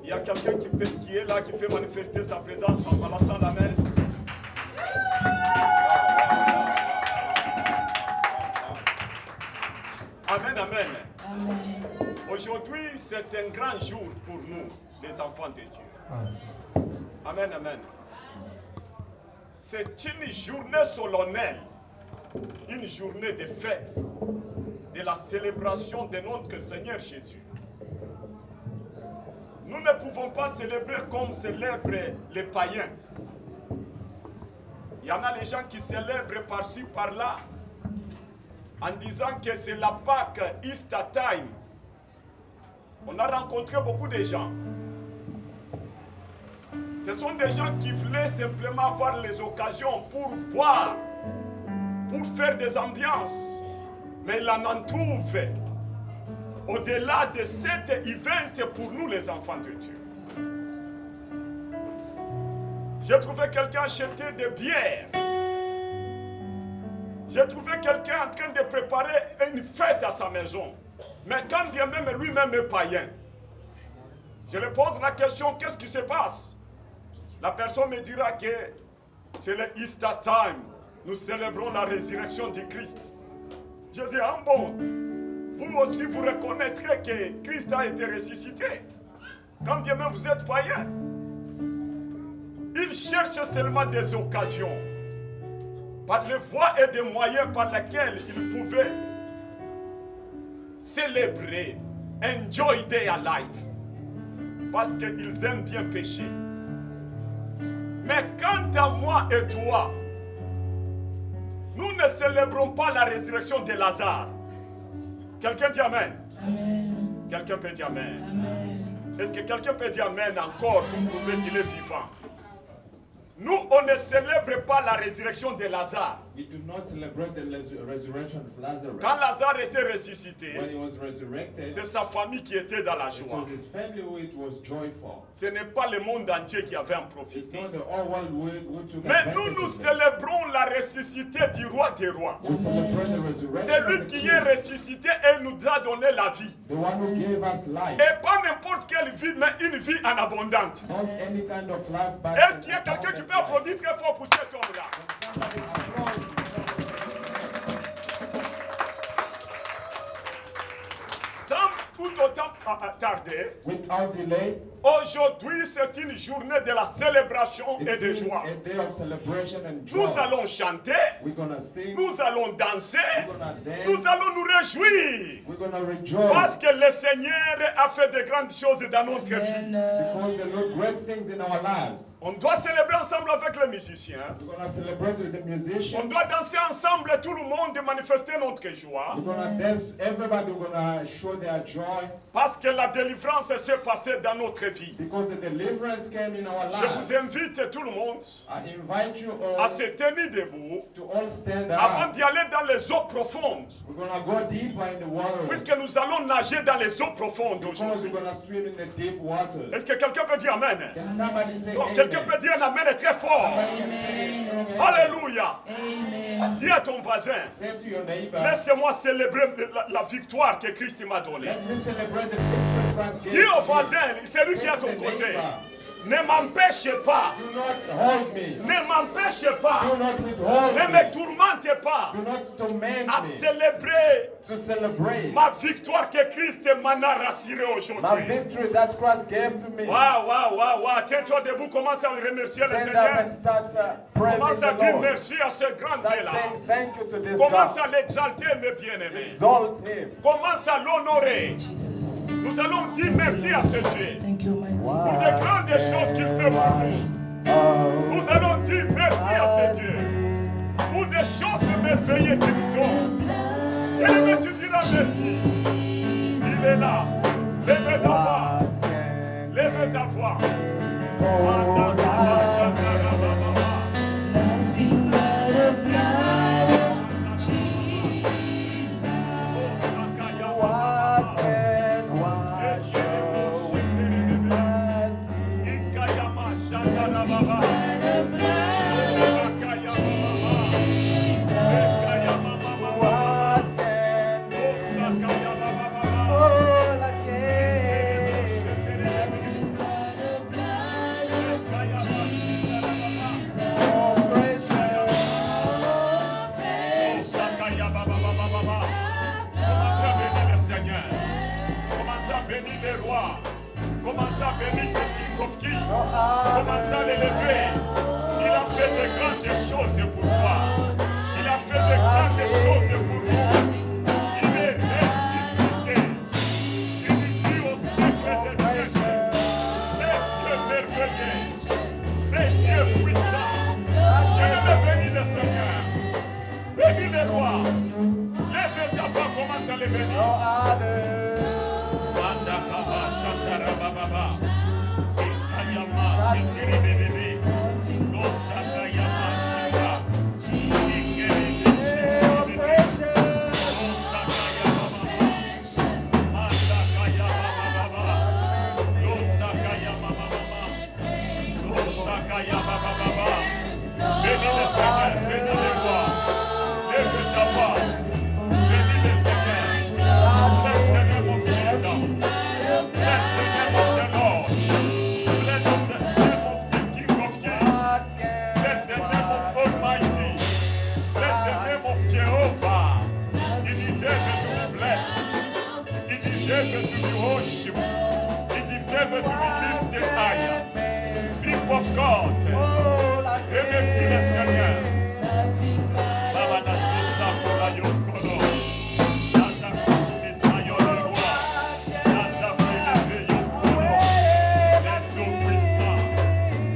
Il y a quelqu'un qui est là, qui peut manifester sa présence en balançant la main. Amen, amen. Amen. Aujourd'hui, c'est un grand jour pour nous, les enfants de Dieu. Amen, amen. C'est une journée solennelle, une journée de fête, de la célébration de notre Seigneur Jésus. Nous ne pouvons pas célébrer comme célèbrent les païens. Il y en a les gens qui célèbrent par-ci, par-là, en disant que c'est la Pâque, Easter time. On a rencontré beaucoup de gens. Ce sont des gens qui voulaient simplement avoir les occasions pour boire, pour faire des ambiances. Mais il en trouve au-delà de cet event pour nous les enfants de Dieu. J'ai trouvé quelqu'un acheter des bières. J'ai trouvé quelqu'un en train de préparer une fête à sa maison. Mais quand bien même lui-même est païen, je lui pose la question, qu'est-ce qui se passe? La personne me dira que c'est le Easter time. Nous célébrons la résurrection du Christ. Je dis, ah bon, vous aussi vous reconnaîtrez que Christ a été ressuscité. Quand bien même vous êtes païen. Il cherche seulement des occasions, par les voies et des moyens par lesquels il pouvait célébrer, enjoy their life, parce qu'ils aiment bien pécher. Mais quant à moi et toi, nous ne célébrons pas la résurrection de Lazare. Quelqu'un dit Amen. Amen. Quelqu'un peut dire Amen. Amen. Est-ce que quelqu'un peut dire Amen encore pour prouver qu'il est vivant? Nous, on ne célèbre pas la résurrection de Lazare. We do not celebrate the resurrection of Lazarus. Quand Lazare était ressuscité, When he was resurrected, c'est sa famille qui était dans la it joie. was his family which was joyful. Ce n'est pas le monde entier qui avait en It's profité. not the whole world who took Mais advantage nous, nous of it. célébrons la ressuscité du roi des rois. We celebrate the resurrection C'est of lui the qui King, est ressuscité et nous a donné la vie. the one who gave us life. Et pas n'importe quelle vie, mais une vie en abondance. Not any kind of life, but Est-ce qu'il y a quelqu'un qui peut applaudir très fort pour cet homme-là? Somebody applaud. Sans tout autant tarder, Without delay, aujourd'hui c'est une journée de la célébration et it de is joie. a day of celebration and joy. Nous allons chanter, We're gonna sing, nous allons danser, we're gonna dance, nous allons nous réjouir. we're gonna rejoice. Parce que le Seigneur a fait de grandes choses dans notre vie. Because the Lord great things in our lives. On doit célébrer ensemble avec les musiciens. We're gonna celebrate with the On musicians. doit danser ensemble, tout le monde, et manifester notre joie. We're gonna dance. Everybody gonna show their joy Parce que la délivrance s'est passée dans notre vie. because the deliverance came in our Je vous lives. invite tout le monde I invite you à all se tenir debout to all stand avant up. d'y aller dans les eaux profondes. We're gonna go deeper in the water Puisque nous allons nager dans les eaux profondes because aujourd'hui. we're gonna swim in the deep waters. Est-ce que quelqu'un peut dire Amen? Can somebody say Donc quelqu'un amen? peut dire Amen très fort. Alléluia. Amen. Dis à ton voisin, Say to your neighbor, laisse-moi célébrer la victoire que Christ m'a donnée. let me celebrate the victory Christ gave Dis au to me. voisin, c'est lui qui est à ton côté. Ne m'empêche pas. Do not hold me. Ne m'empêche pas. Do not withhold Ne me. me tourmente pas Do not torment à me. célébrer To celebrate ma victoire que Christ m'en a rassuré my aujourd'hui. victory that Christ gave to me. Waouh, waouh, waouh, waouh. Tiens-toi debout, commence à remercier le Stand up Seigneur. and start praising Commence à the dire Lord. merci à ce grand Start Dieu-là. saying thank you to this Commence God. à l'exalter, mes bien-aimés. Exalt him. Commence à l'honorer. Jesus. Nous allons dire merci à ce Dieu Thank you, mighty pour God. les grandes choses qu'il fait pour nous. Nous allons dire merci à ce Dieu pour des choses merveilleuses qu'il nous donne. Bien-aimé, tu diras merci. Il est là. Lève ta voix. Lève ta voix. Nothing but the blood of Jesus. What can wash away us? What can oh, like bénir les rois. Commence à bénir le King of Kings. Commence à l'élever. Il a fait de grandes choses pour toi. Il a fait de grandes choses pour nous. Il est ressuscité. Il vit au siècle des siècles. Les dieux merveilleux. Les dieux puissants. Bien-aimé, bénis le Seigneur. Bénis les rois. Lève ta voix, commence à les bénir. Bénis le Seigneur, bénis les rois. Lève ta voix. Bénis le Seigneur. Bless the name of Jesus. Bless the name of the Lord. Bless the name of the King of Kings. Bless the name of Almighty. Bless the name of Jehovah. He deserves to be blessed. He deserves to be worshipped. He deserves to be lifted higher. People of God, remercie le Seigneur. Baba na tuta kola yokolo. Naza kumisa yorwa. Naza kweleve yokolo. Les tout puissants,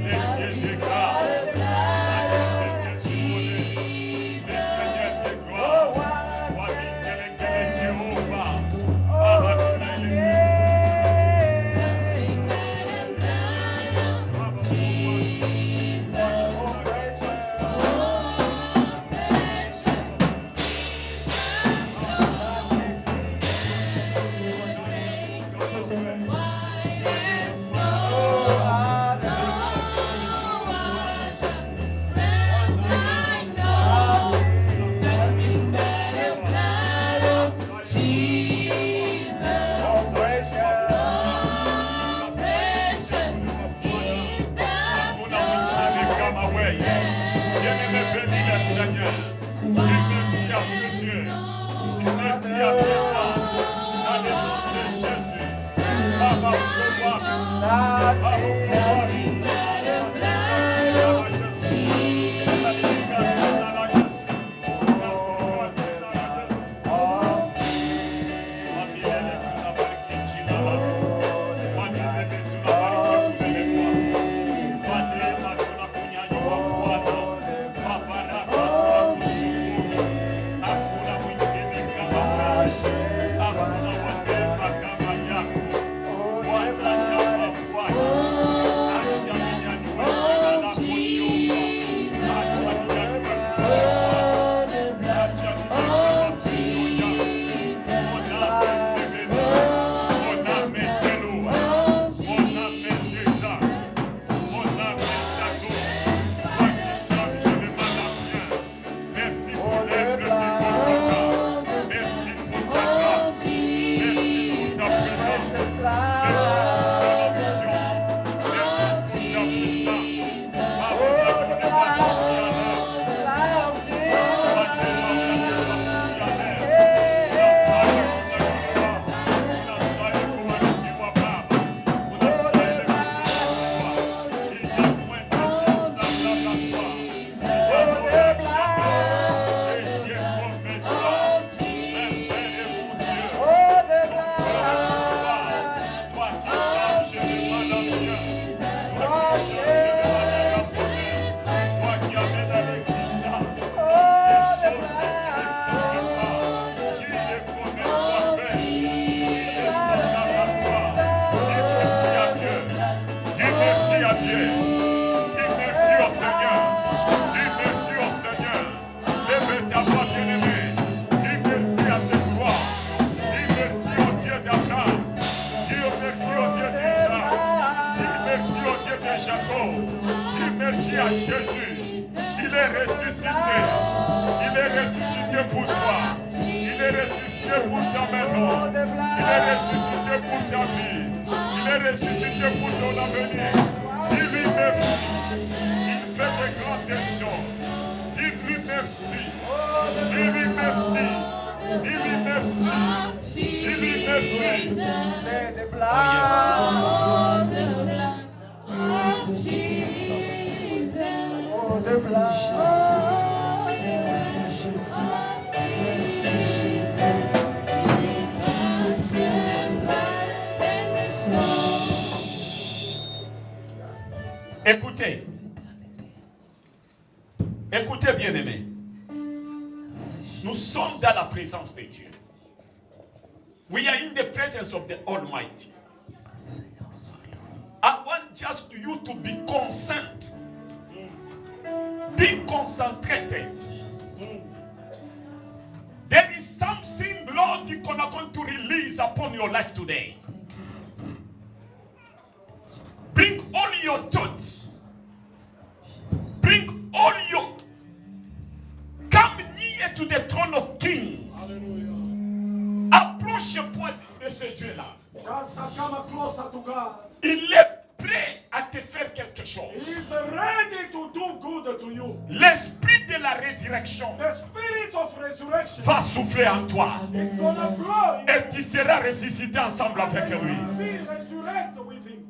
les dieux de grâce, les dieux du bonheur, les seigneurs de gloire. Wami kele Jehovah. Baba kuna Jésus, il est ressuscité. Il est ressuscité pour toi. Il est ressuscité pour ta maison. Il est ressuscité pour ta vie. Il est ressuscité pour ton avenir. Dis-lui merci. Il fait de grandes choses. Dis-lui merci. Dis-lui merci. Dis-lui merci. Dis-lui merci. The blood. Oh, the Écoutez. Écoutez, bien-aimés. Nous sommes dans la présence de Dieu. We are in the presence of the Almighty. I want just you to be concentrated. Be concentrated. There is something, Lord, you're going to release upon your life today. Bring all your thoughts. Bring all your... Come near to the throne of King. Approche-toi de ce Dieu-là. Come closer to God. Il est prêt à te faire quelque chose. He is ready to do good to you. L'esprit de la résurrection The spirit of resurrection, va souffler en toi. it's gonna blow in Et tu seras ressuscité ensemble avec lui. you. Be resurrected with him.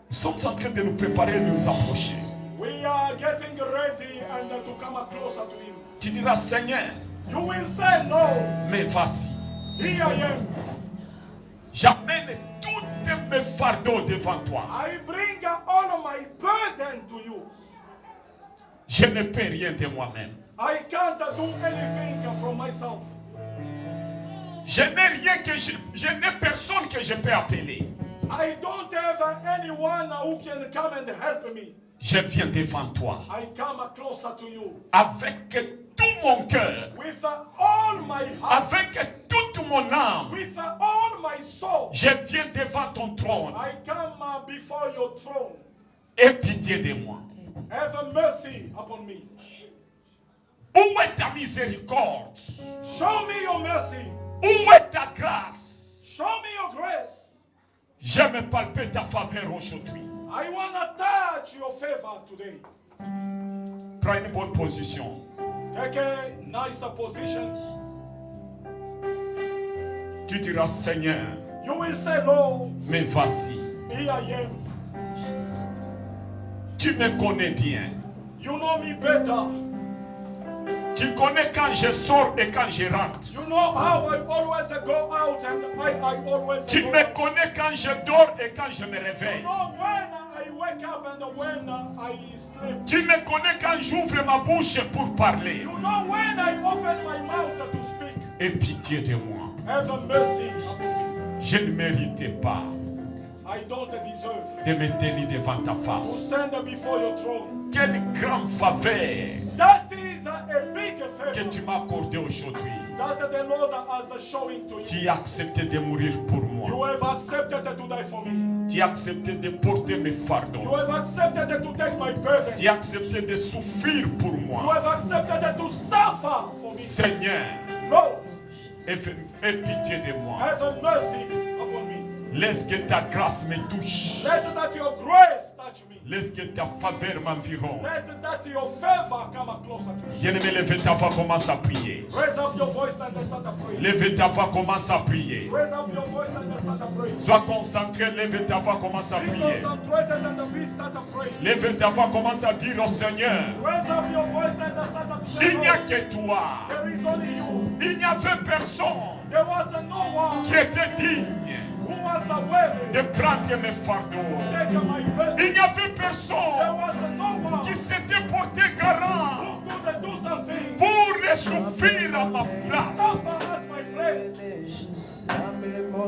Nous sommes en train de nous préparer et de nous approcher. We are getting ready and to come closer to him. Tu diras, Seigneur, You will say, Lord, mais voici. here I am. J'amène tous mes fardeaux devant toi. I bring all of my burden to you. Je ne peux rien de moi-même. I can't do anything from myself. Je n'ai rien que je n'ai personne que je peux appeler. I don't have anyone who can come and help me. Je viens devant toi I come closer to you avec tout mon cœur, with all my heart, avec toute mon âme. with all my soul. Je viens devant ton trône. I come before your throne. Aie pitié de moi. Have mercy upon me. Où est ta miséricorde? Show me your mercy. Où est ta grâce? Show me your grace. J'aime palper ta faveur aujourd'hui. I want to touch your favor today. Prends une bonne position. Take a nice position. Tu diras, Seigneur, You will say, Lord, mais voici. here I am. Tu me connais bien. You know me better. Tu connais quand je sors et quand je rentre. You know how I always go out and I always Tu go me out. connais quand je dors et quand je me You réveille. know when I wake up and when I sleep. Tu me connais quand j'ouvre ma bouche pour parler. You know when I open my mouth to speak. Aie pitié de moi. Have mercy upon me. Je ne méritais pas I don't deserve de me tenir devant ta to face. stand before your throne. Quelle grande faveur That is a big que favor tu m'as accordée aujourd'hui. that the Lord is showing to you. Tu as accepté de mourir pour You moi. have accepted to die for me. Tu as accepté de porter mes You fardeaux. have accepted to take my burden. Tu as accepté de souffrir pour You moi. have accepted to suffer for me. Seigneur, Lord, aie pitié de moi. have mercy upon me. Laisse que ta grâce me touche. Let that your grace touch me. Laisse que ta faveur m'environne. Let that your favor come closer to me. Bien-aimé, lève ta voix, commence à prier. Raise up your voice and start to pray. Lève ta voix, commence à prier. Raise up your voice and start to pray. Sois concentré, lève ta voix, commence à Be prier. concentrated and be start to pray. Lève ta voix, commence à dire au Seigneur, Raise up your voice and start to say, il n'y a Lord, que toi. there is only you. Il n'y avait personne There was no one qui était digne who was worthy de to prendre mes fardeaux. take my burden. Il n'y avait There personne was no one qui s'était porté garant who could do something. pour les souffrir à ma place. Suffer at my place.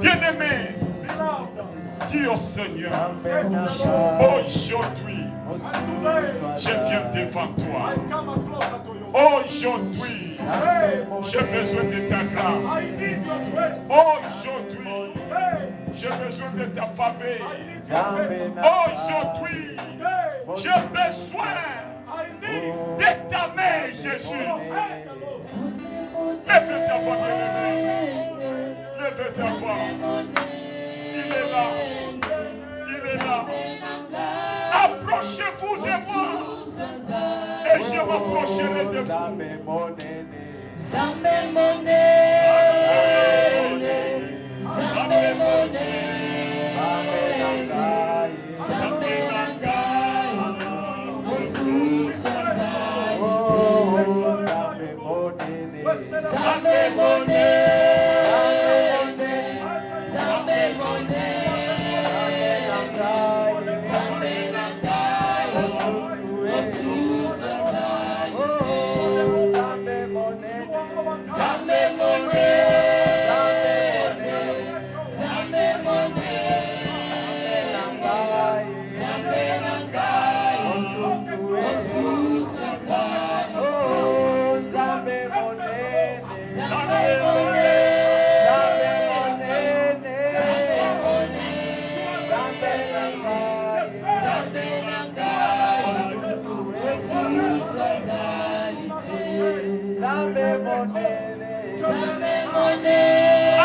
Bien-aimé, Beloved, dis au Seigneur, say to the Lord, aujourd'hui, and today je viens devant I toi. come closer to you. Aujourd'hui, Today j'ai besoin de ta grâce. I need your grace. Aujourd'hui, Today j'ai besoin de ta faveur. I need your favor. Aujourd'hui, Today j'ai besoin I need de ta main, Jésus. your hand, Lord. Lève ta voix, bien-aimé. Lève ta voix. Il est là. Il est là. Approchez-vous de moi et je m'approcherai de vous. Sambe monene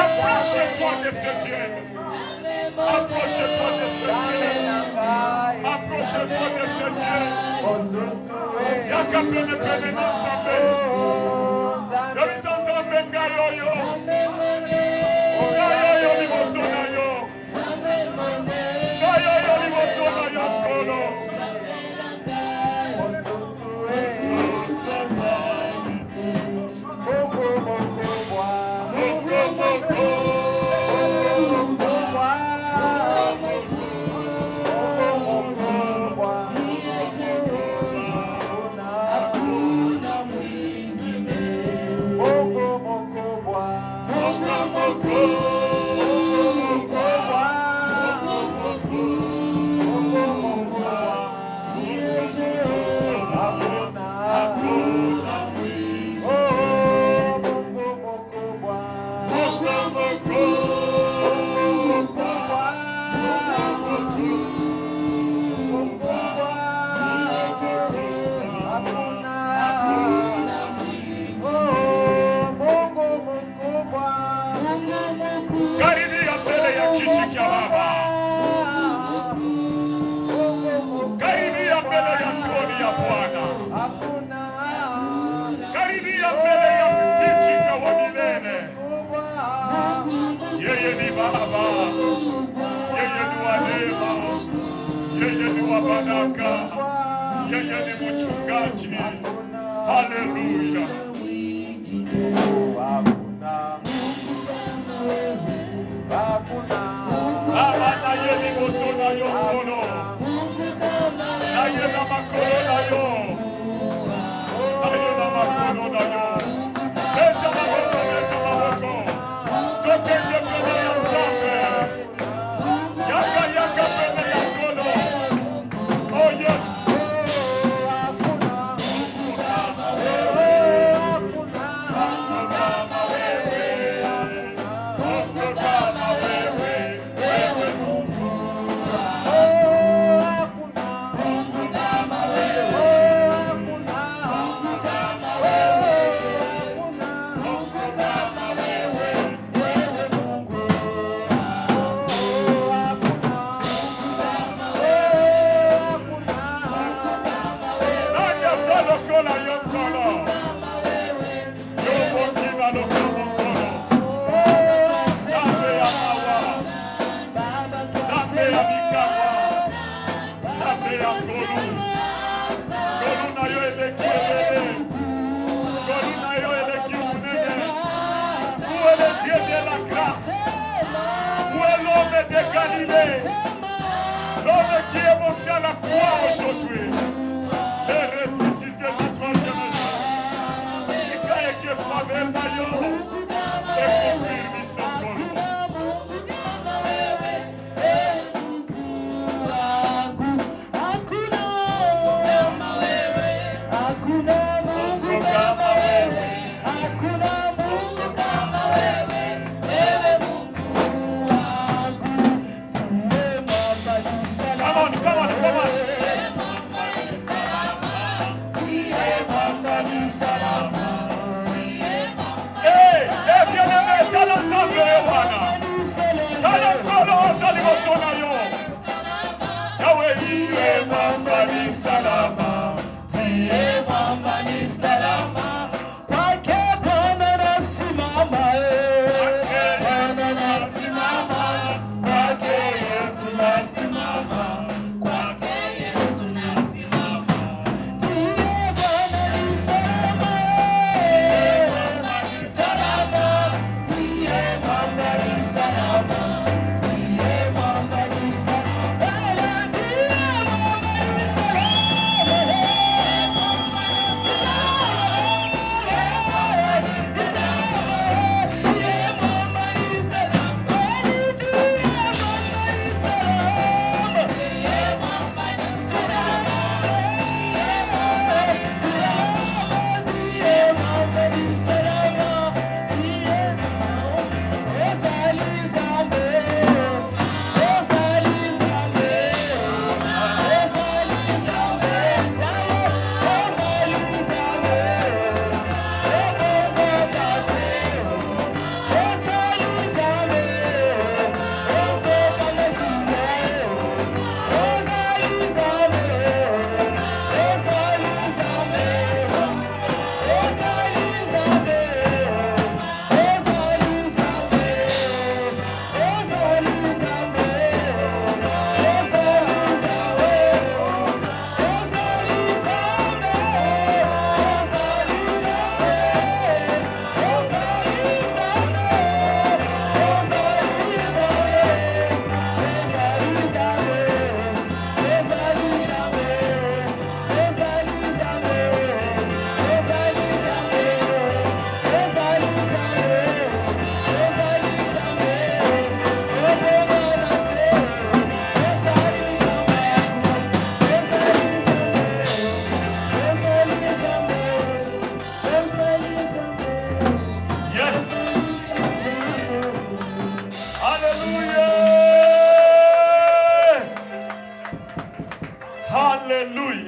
Approchez-toi de ce Dieu. Approchez-toi de ce Dieu. Approchez-toi de ce Dieu. Yakapene pene na sambe. Yobi sambe ngayoyo. Ngayoyo ni mosona yo. Ngayoyo ni mosona yo kono. Karibia mbele ya kiti cha Baba. Karibia mbele ya troni ya Bwana. Karibia mbele ya kiti cha milele. Yeye ni Baba. Yeye ni wa neema. Yeye ni wa baraka. Yeye ni mchungaji. Haleluya. Baba na yeni mosona yo kono. Na yena makolo na yo. Na yena makolo na yo. Leta maboko, leta maboko. Tokenge pene ya nzambe. Yaka yaka pene ya kono. Oh yes. L'homme qui est monté à la croix aujourd'hui est ressuscité du troisième jour. Et quand il est frappé le maillot, et confirme son colon. Come on.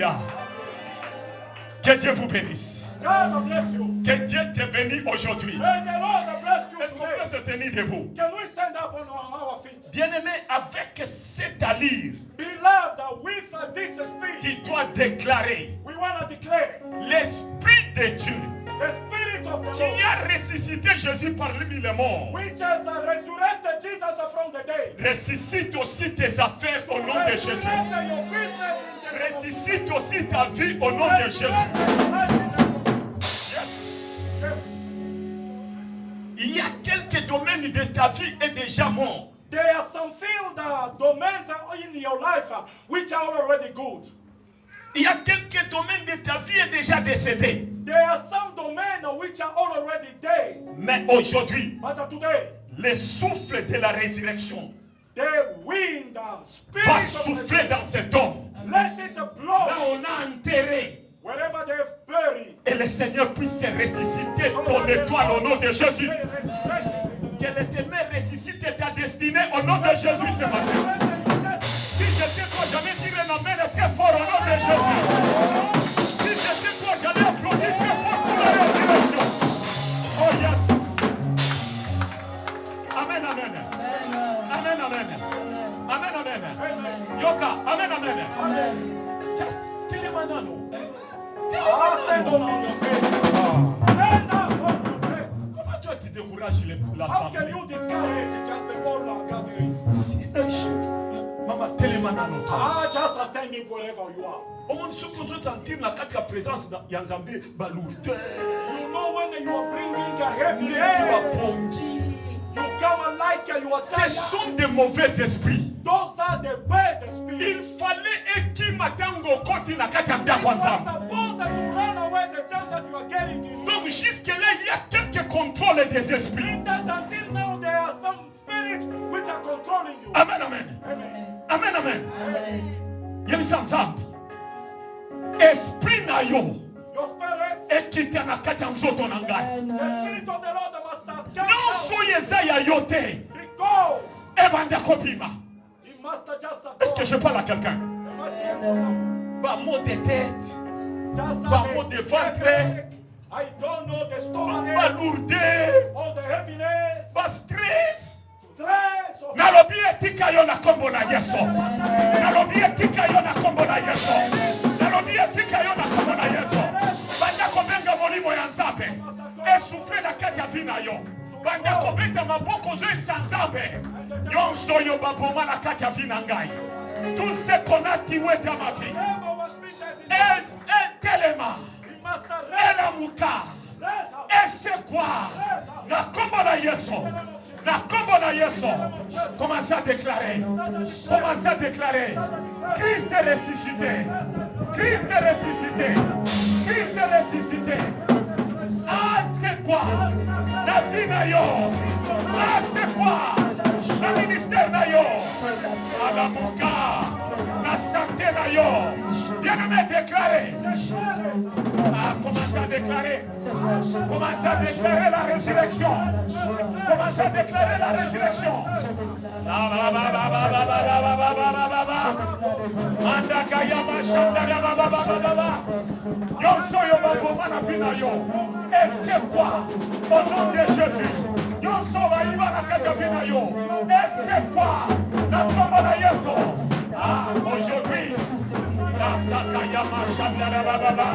Alléluia. Que Dieu vous bénisse. God bless you. Que Dieu te bénisse aujourd'hui. May the Lord bless you Est-ce qu'on peut today. se tenir debout? Can we stand up on our feet? Bien-aimé, avec cette allure, Beloved, with this spirit, tu dois déclarer we want to declare l'Esprit de Dieu the Spirit of the qui Lord, a ressuscité Jésus parmi les morts. which has resurrected Jesus from the dead. Ressuscite aussi tes affaires au nom de Jésus. Resurrect your business in the name of Ressuscite aussi ta vie au nom de Jésus. Resurrect your life in the name of Jesus. Yes. Yes. Il y a quelques domaines de ta vie est déjà mort. There are some field domains in your life which are already good. Il y a quelques domaines de ta vie est déjà décédé. There are some domains which are already dead. Mais aujourd'hui, But today, le souffle de la résurrection the wind, spirit va of the souffler dans cet homme. let it blow Là, on a enterré. wherever they've buried. Et le Seigneur puisse ressusciter ton étoile au nom de Jésus. They resurrect it in the Que l'Éternel ressuscite ta destinée au nom de Jésus ce matin. Resurrect your destiny. Si j'étais toi, j'allais dire un amen très fort au nom de Jésus. Si j'étais toi, j'allais applaudir très fort pour la résurrection. Oh yes. Amen, amen. Amen, amen. Amen, amen. Amen. Yoka, amen, amen. Amen. Just tell him anano. Stand on your feet. Stand up on your feet. Comment toi tu décourages How can l'assemblée? you discourage just the whole gathering? Maman, tell him anano. Just stand up wherever you are. Omo nsukuzo sentir na kati ya présence ya Nzambe balourde. You know when you are bringing a heavy Tu air, wapongi. you come like you are Ce tired. sont des mauvais esprits. Those are the bad spirits. Il fallait ekimatango koti na kati ya ndako ya You are Nzambe. supposed to run away the time that you are getting in. Donc jusque-là, il y a quelques contrôles des esprits. In that until now there are some spirits which are controlling you. Amen, amen. Amen. Amen, amen. Amen. Yebisa Nzambe. Esprit na yo Your spirits, ekite na kati ya nzoto na ngai. the spirit of the Lord must have come Nyonso down eza ya yo te. because Ebanda kobima. he must just Est-ce que je parle à quelqu'un? He must be able to Ba mot de tête. just Ba mot de ventre. I don't know the Ba stomach, lourdeur. all the heaviness, Ba stress. stress of Nalobi etika yo na kombo na Yesu. Nalobi etika yo na kombo na Yesu. Nalobi etika yo na kombo na Yesu. Banda kobenga molimo ya Nzambe. Esufre na kati ya vi na yo. Banda kobeta maboko zo ekisa Nzambe. Nyonso yo baboma na kati ya vi na ngai. Tout ce qu'on a tué dans ma vie. whatever was written in Es telema. he must Elamuka. raise up. Et quoi? Na kombo na Yesu. Na kombo na Yesu. Commencez à déclarer. Commencez à déclarer. Christ est ressuscité. Christ est ressuscité. Christ est ressuscité. Ah, c'est quoi? La vie na yo. Ah, c'est quoi? Le ministère na yo. À la mouka. La santé na yo. Bien-aimé, déclarez. Ah, commencez à déclarer. Commencez à déclarer la résurrection. Commencez à déclarer la résurrection. Et c'est quoi? Au nom de Jésus. Et c'est quoi? La tombe de Jésus. Ah, aujourd'hui, la Sakayama Shandarababa.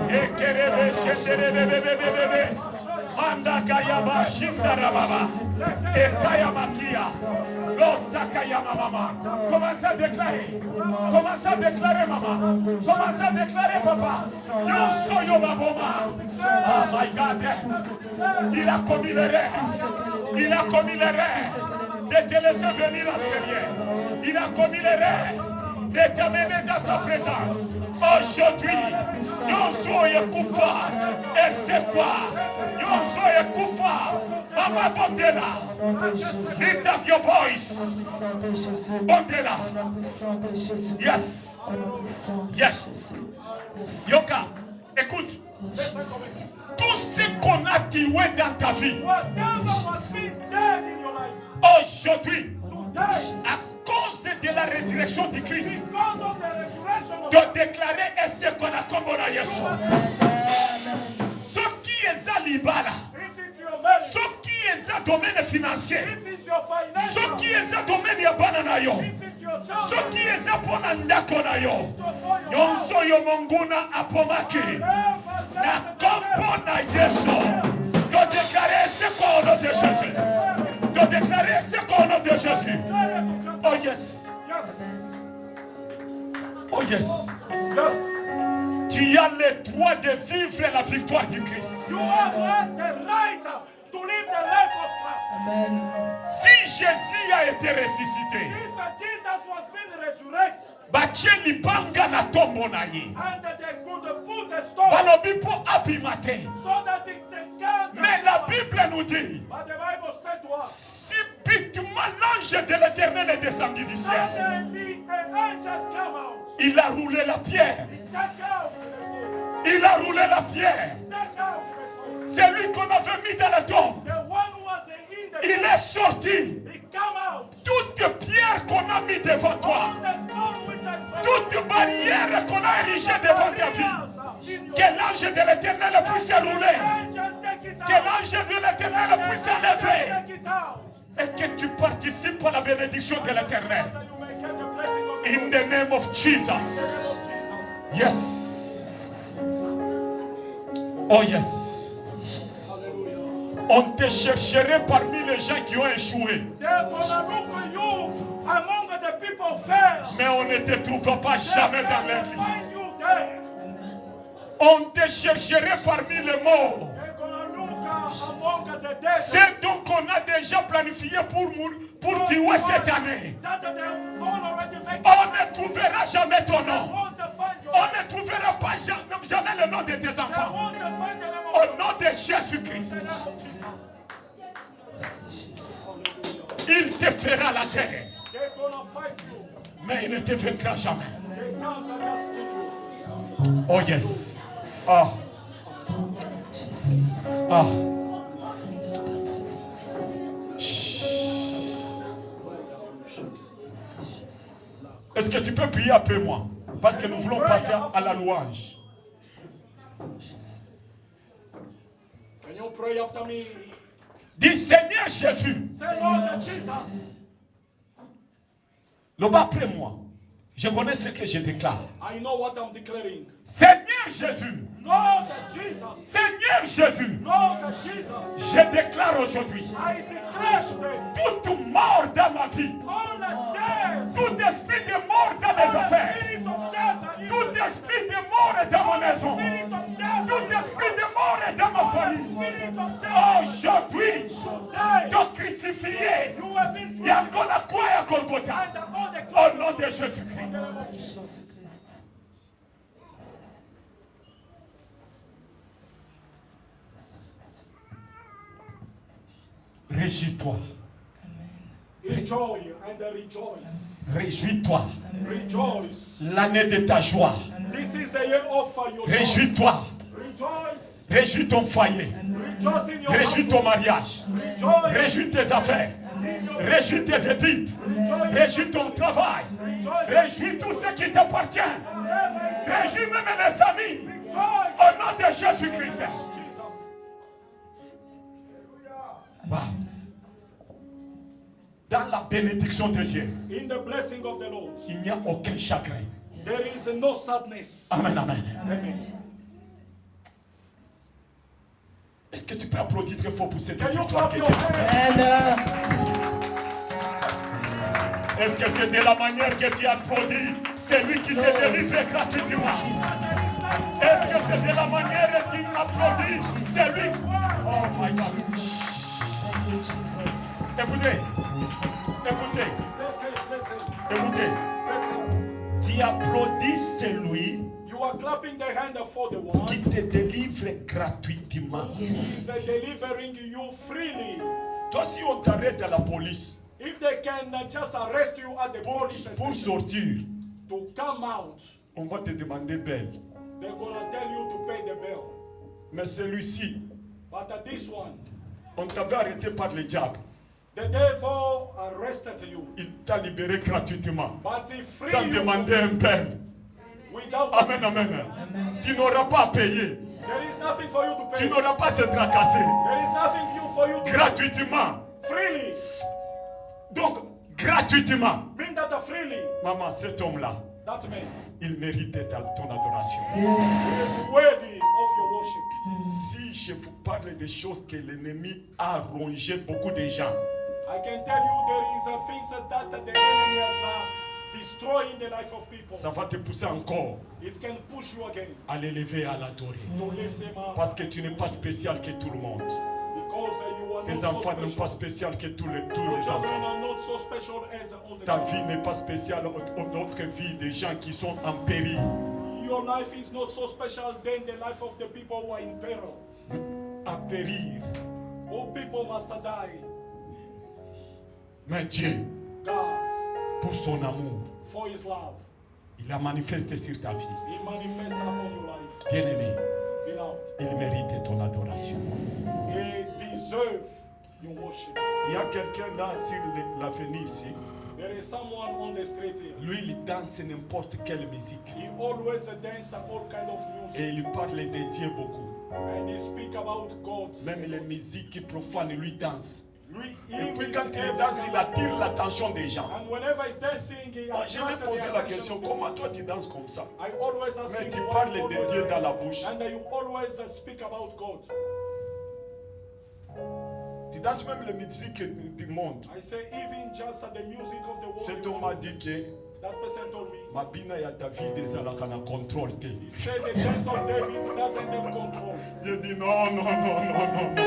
Et Kerebe Shenderebebebebebe. Manda Kayaba Shindarababa. Et Kayamakia. Losakayama Mama. Commencez à déclarer. Commencez à déclarer, maman. Commencez à déclarer, papa. Yo soy Obama. Oh my God. Il a commis l'erreur. Il a commis l'erreur de te laisser venir en Seigneur. Il a commis l'erreur de t'amener dans sa présence. Aujourd'hui, nous sommes Koufa. Et c'est quoi? Nous sommes Koufa. Mama Bondela. Lift up your voice. Bondela. Yes. Yes. Yoka, écoute. Tout ce qu'on a tué dans ta vie, Whatever was being dead in your life, aujourd'hui, today, à cause de la résurrection du Christ, because of the resurrection de déclarer et ce qu'on a comme on a Yesu. Ce qui est à l'ibala, If it's your marriage, ce qui est à domaine financier, if it's your ce financial, qui est à domaine ya bana na yo, if it's your ce child, qui est à pona ndako na yo, so for your house, yonso yo monguna apomaki, na kompo na Yesu. De déclarer ce qu'on a de Jésus. De déclarer ce qu'on a de Jésus. Oh yes. Yes. Oh yes. Yes. Tu as le droit de vivre la victoire du Christ. You have the right to live the life of Christ. Amen. Si Jésus a été ressuscité, If Jesus was being resurrected batie libanga na tombo na ye. and they could put a stone Balobi po abimate. so that it can't. Mais la Bible nous dit, But the Bible said to us, subitement l'ange de l'Éternel est descendu du ciel. suddenly an angel came out. Il a roulé la pierre. He took out the stone. Il a roulé la pierre. Take out the stone. C'est lui qu'on avait mis dans la tombe. The one who was in the Il est sorti. he came out. Toute pierre qu'on a mis devant toi, On the stone which I found. toute barrière qu'on a érigée devant ta vie, que l'ange de l'Éternel puisse rouler, que l'ange de l'Éternel puisse lever, et que tu participes à la bénédiction de l'Éternel. In the name of Jesus. Yes. Oh yes. On te chercherait parmi les gens qui ont échoué, mais on ne te trouvera pas jamais dans leur vie. On te chercherait parmi les morts. C'est donc qu'on a déjà planifié pour tuer cette année. On ne trouvera jamais ton nom. On ne trouvera pas jamais le nom de tes enfants. Au nom de Jésus-Christ. Il te fera la terre, mais il ne te vaincra jamais. Oh yes. Ah. Ah. Est-ce que tu peux prier après moi? Parce que nous voulons passer à la louange. Can you pray after me? Dis Seigneur Jésus, Say, Lord Jesus, le bas après moi. Je connais ce que je déclare. I know what I'm declaring. Seigneur Jésus, Lord Jesus, Seigneur Jésus, Lord Jesus, je déclare aujourd'hui I declare today, toute mort dans ma vie, all the death, tout esprit de mort dans all mes the affaires, spirits of death are in tout the esprit de mort est dans ma maison, spirits of death, tout esprit de mort est dans ma famille. spirits of death, Aujourd'hui, today, te crucifié, you have been il y a crucified encore la croix à Golgotha. and all the Au clothes nom de in Jésus-Christ. the name of Jesus. Réjouis-toi, Enjoy and rejoice. réjouis-toi. Rejoice. L'année de ta joie. This is the year of your joy. Réjouis-toi. Rejoice. Réjouis ton foyer. Rejoice in your Réjouis ton household. mariage. Rejoice Réjouis tes affaires. in your Réjouis tes études. Réjouis ton travail. Réjouis tout ce qui t'appartient. Réjouis même les amis. rejoice. Au nom de Jésus-Christ. Jesus. Bah. Dans la bénédiction de Dieu, In the blessing of the Lord, il n'y a aucun chagrin. there is no sadness. Amen, amen. Amen. Est-ce que tu peux applaudir très fort pour cette Can you victoire clap que your Dieu a fait? hands? Est-ce que c'est de la manière que tu applaudis? C'est lui qui te délivre gratuitement. Est-ce que c'est de la manière que tu applaudis? C'est lui. Oh my God. Thank you, Jesus. Écoutez, écoutez, Listen, listen, écoutez. listen. Tu applaudis celui You are clapping the hand for the qui one te délivre gratuitement. who is delivering you freely. Toi, si on t'arrête à la police If they can just arrest you at the police pour station sortir, to come out, on va te demander bail. they're gonna tell you to pay the bill. Mais celui-ci, But this one, on t'avait arrêté par le diable. the devil arrested you, Il t'a libéré gratuitement, but he freed sans you demander un bail. Without Amen, asking amen. for that. Amen. Tu n'auras pas à payer. There is nothing for you to Tu pay. n'auras pas à se tracasser. There is nothing for you to Gratuitement. freely. Donc, gratuitement. Bring that freely. Maman, cet homme-là, That man il méritait ton adoration. Yes. is worthy of your worship. Si je vous parle des choses que l'ennemi a rongé beaucoup de gens, I can tell you there is things that the enemy has destroyed in the life of people. ça va te pousser encore It can push you again à l'élever, à l'adorer. to lift him up. Parce que tu n'es pas spécial que tout le monde. Because you are Tes not so enfants ne sont pas special. spéciaux que tous Your les children enfants. are not so special as all the Ta children. vie n'est pas spéciale aux autres vies des gens qui sont en péril. Your life is not so special than the life of the people who are in peril. À périr. All people must die. Mais Dieu, God, pour son amour, for his love, il a manifesté sur ta vie. he manifests upon your life. Bien-aimé, Beloved, il mérite ton adoration. he deserves your worship. Il y a quelqu'un là sur l'avenue ici. There is someone on the street here. Lui, il danse n'importe quelle musique. He always dances all kind of music. Et il parle de Dieu beaucoup. And he speak about God. Même les musiques profanes, lui danse. Lui, Et he puis is quand il every danse, kind il of attire music. l'attention des gens. And whenever he's dancing, he Moi, je lui ai attracts posé the la attention question, of people. comment toi tu danses comme ça? I always ask Mais him tu why parles he de always Dieu dans la dance. bouche. And you always speak about God. Tu danses même la musique du monde. I say even just the music of the world. Cet you homme m'a always dit dance. que That person told me. Mabina ya David ezalaka na contrôle te. He said the dance of David doesn't have control. J'ai dit non, non, non, non, non, non.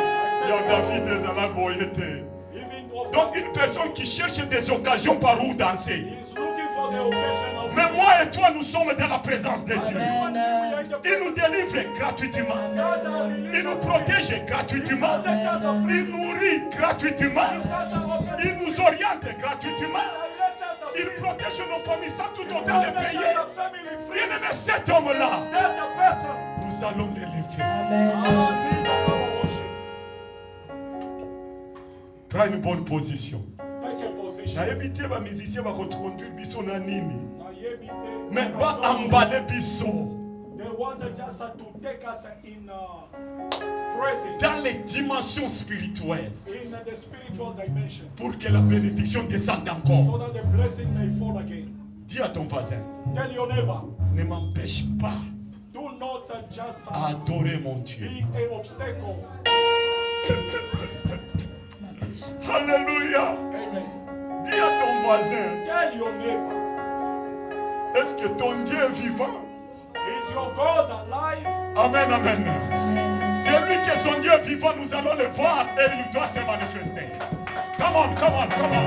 Ya David ezala boye te. Even of Donc une personne qui cherche des occasions par où danser. he's looking for the occasion of Mais moi et toi, nous sommes dans la présence de Dieu. Everyone, we are in the Il nous presence. délivre gratuitement. God has released Il nous us protège gratuitement. He protects us Il freely. nourrit gratuitement. He does our open- Il nous oriente gratuitement. Direct us Il freely. protège nos familles sans tout autant Protect les payer. us a family free. Bien-aimé, cet homme-là, That the person nous allons l'élever. Amen. need our worship. Prends une bonne position. Take a position. nayebi te bamusicien bakoconduire biso na nini Nayebi te- me baambale biso They want just to take us in praising dans les dimensions spirituelles in the spiritual dimension pour que la bénédiction descende so encore. that the blessing may fall again. Dis à ton voisin, Tell your neighbor, ne m'empêche pas do not just à adorer mon Dieu. be an obstacle. Alléluia. Amen. Dis à ton voisin, Tell your neighbor, est-ce que ton Dieu est vivant? is your God alive? Amen, amen. C'est lui qui est son Dieu vivant, nous allons le voir et il doit se manifester. Come on, come on, come on.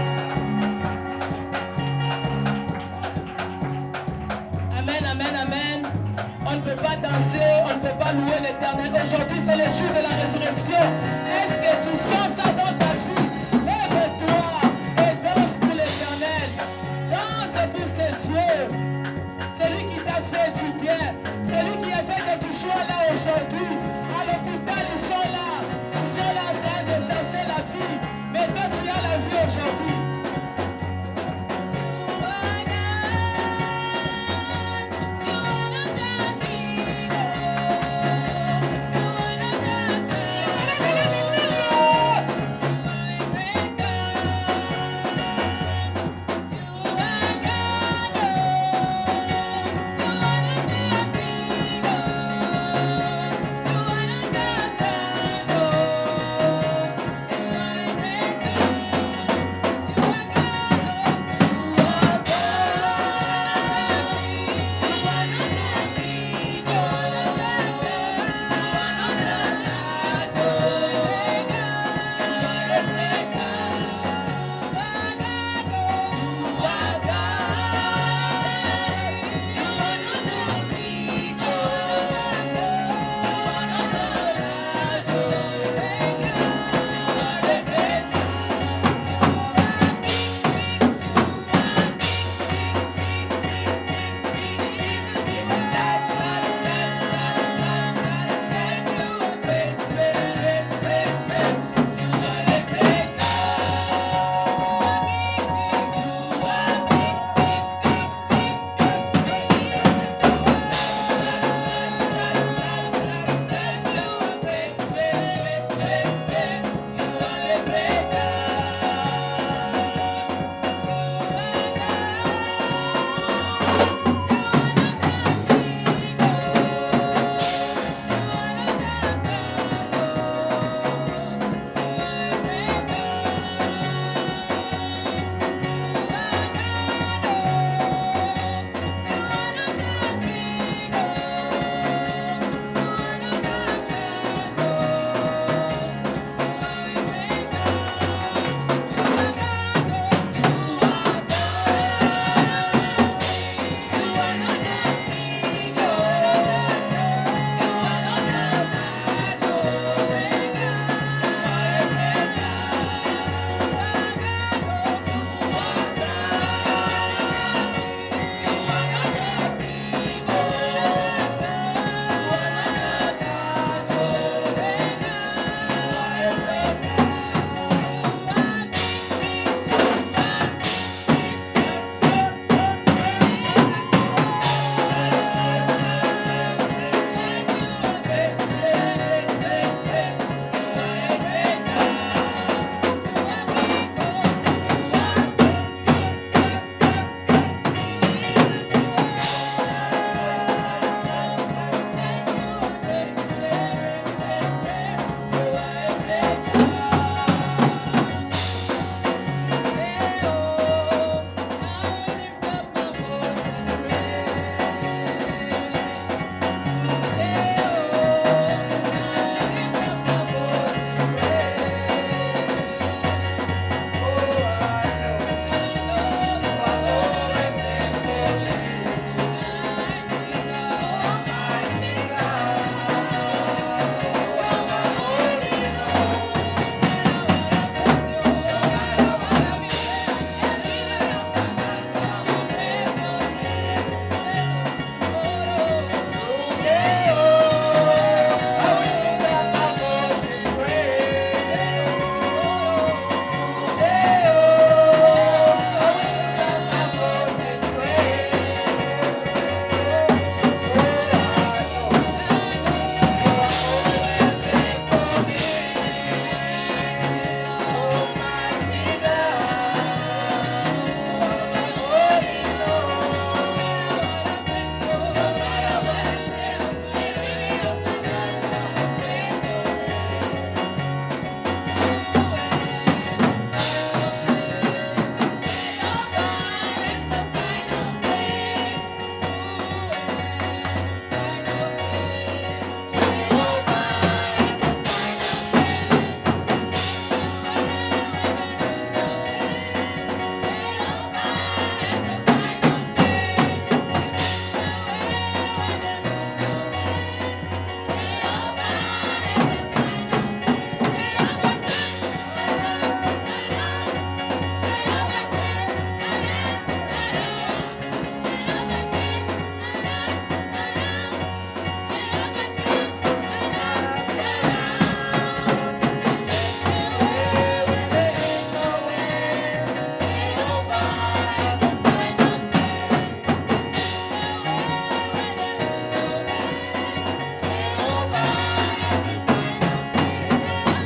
Amen, amen, amen. On ne peut pas danser, on ne peut pas louer l'Éternel. Aujourd'hui, c'est le jour de la résurrection. Est-ce que tu sens ça dans ta vie? Lève-toi et danse pour l'Éternel. Danse pour ses yeux. C'est lui qui t'a fait du bien. C'est lui qui a fait que tu sois là aujourd'hui.